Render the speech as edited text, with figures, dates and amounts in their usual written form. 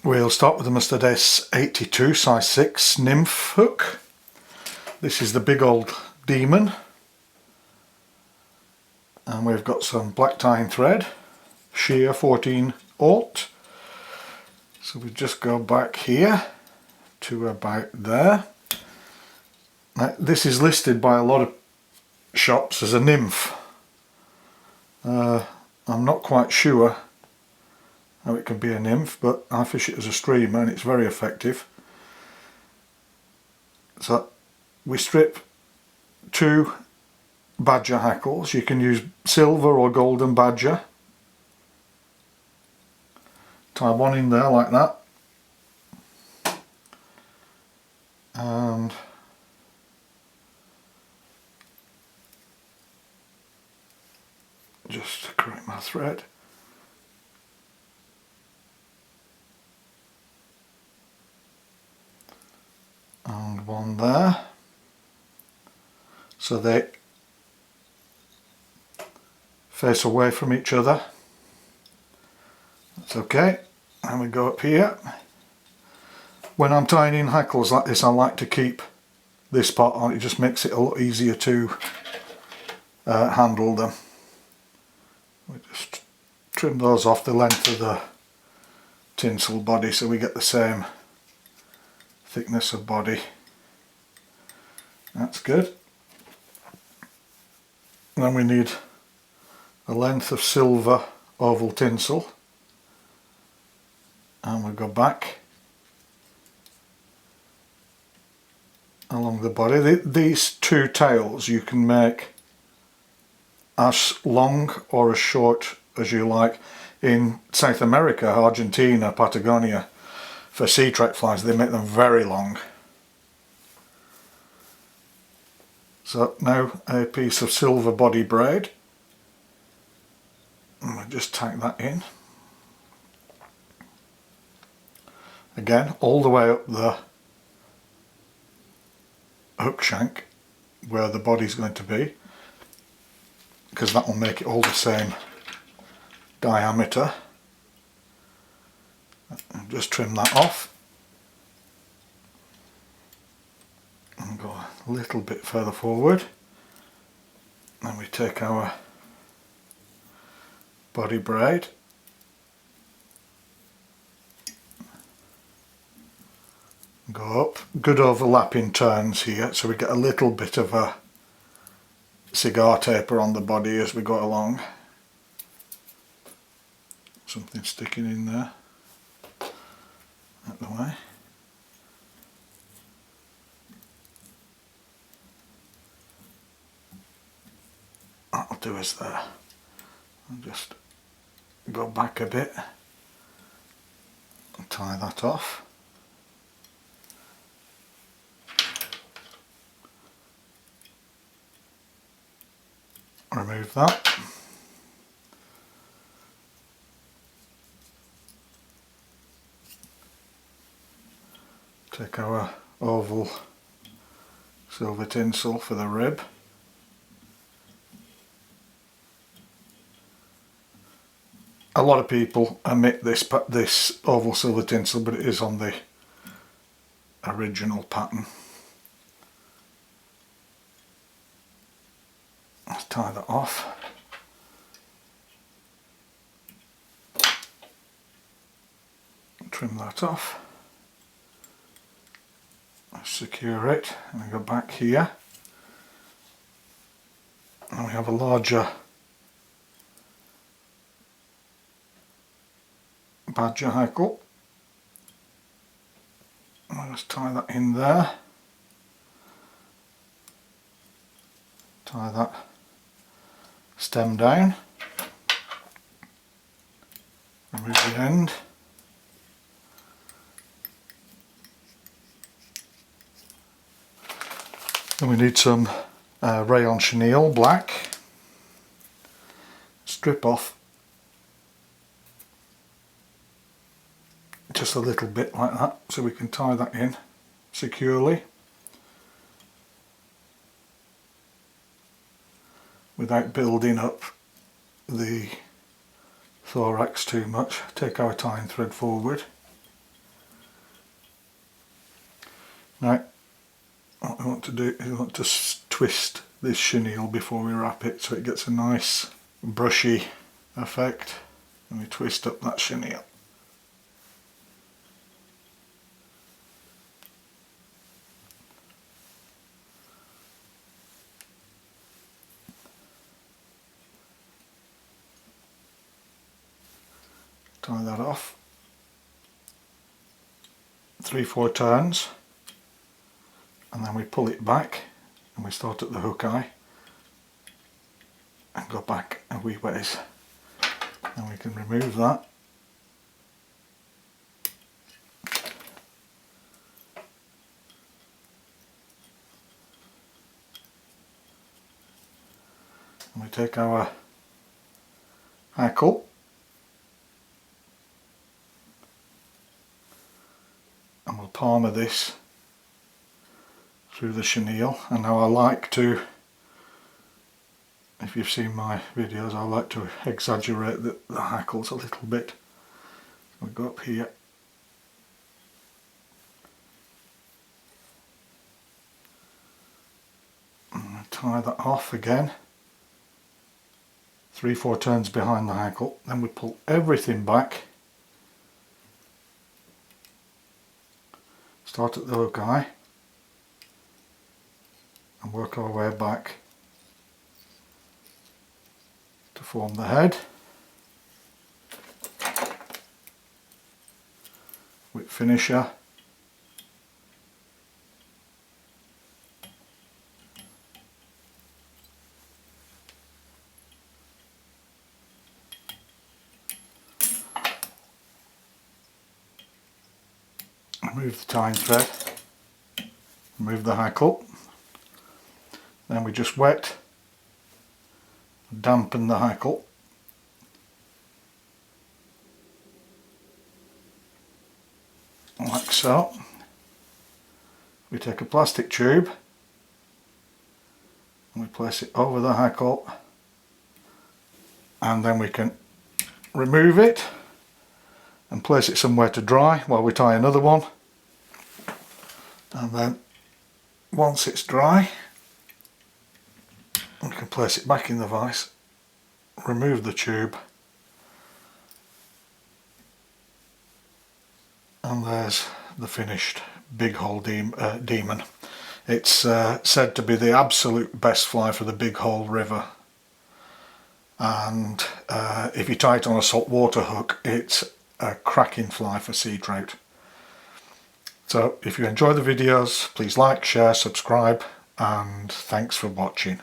We'll start with the Mustard S82 size 6 nymph hook. This is the big old demon. And we've got some black tying thread, sheer 14/0. So we just go back here to about there. Now, this is listed by a lot of shops as a nymph. I'm not quite sure how it can be a nymph, but I fish it as a streamer and it's very effective. So we strip 2 badger hackles. You can use silver or golden badger. Tie one in there like that, and just to correct my thread, and one there, so they face away from each other. That's okay. And we go up here. When I'm tying in hackles like this, I like to keep this part on. It just makes it a lot easier to handle them. We just trim those off the length of the tinsel body so we get the same thickness of body. That's good. And then we need a length of silver oval tinsel, and we go back along the body. These 2 tails you can make as long or as short as you like. In South America, Argentina, Patagonia, for sea trek flies, they make them very long. So now a piece of silver body braid, and we'll just tack that in. Again, all the way up the hook shank where the body's going to be, because that will make it all the same diameter. And just trim that off and go a little bit further forward. And we take our body braid go up. Good overlapping turns here, so we get a little bit of a cigar taper on the body as we go along. Something sticking in there. Out the way. That'll do us there. I'll just go back a bit and tie that off. Remove that. Take our oval silver tinsel for the rib. A lot of people omit this oval silver tinsel, but it is on the original pattern. Let's tie that off. Trim that off. Secure it, and we go back here. And we have a larger badger hackle. I'll just tie that in there. Tie that stem down. Remove the end. Then we need some rayon chenille black. Strip off just a little bit like that, so we can tie that in securely without building up the thorax too much. Take our tying thread forward. Right, what we want to do is we want to twist this chenille before we wrap it so it gets a nice brushy effect, and we twist up that chenille. Tie that off. 3-4 turns, and then we pull it back and we start at the hook eye and go back a wee ways, and we can remove that. And we take our hackle and we'll palmer this through the chenille. And now I like to, if you've seen my videos, I like to exaggerate the hackles a little bit. We go up here and tie that off again. 3-4 turns behind the hackle, then we pull everything back. Start at the hook eye and work our way back to form the head. With finisher. Remove the tying thread, remove the hackle, then we just wet, dampen the hackle, like so. We take a plastic tube and we place it over the hackle, and then we can remove it and place it somewhere to dry while we tie another one. And then once it's dry, we can place it back in the vise, remove the tube, and there's the finished big hole demon. It's said to be the absolute best fly for the big hole river, and if you tie it on a saltwater hook, it's a cracking fly for sea trout. So if you enjoy the videos, please like, share, subscribe, and thanks for watching.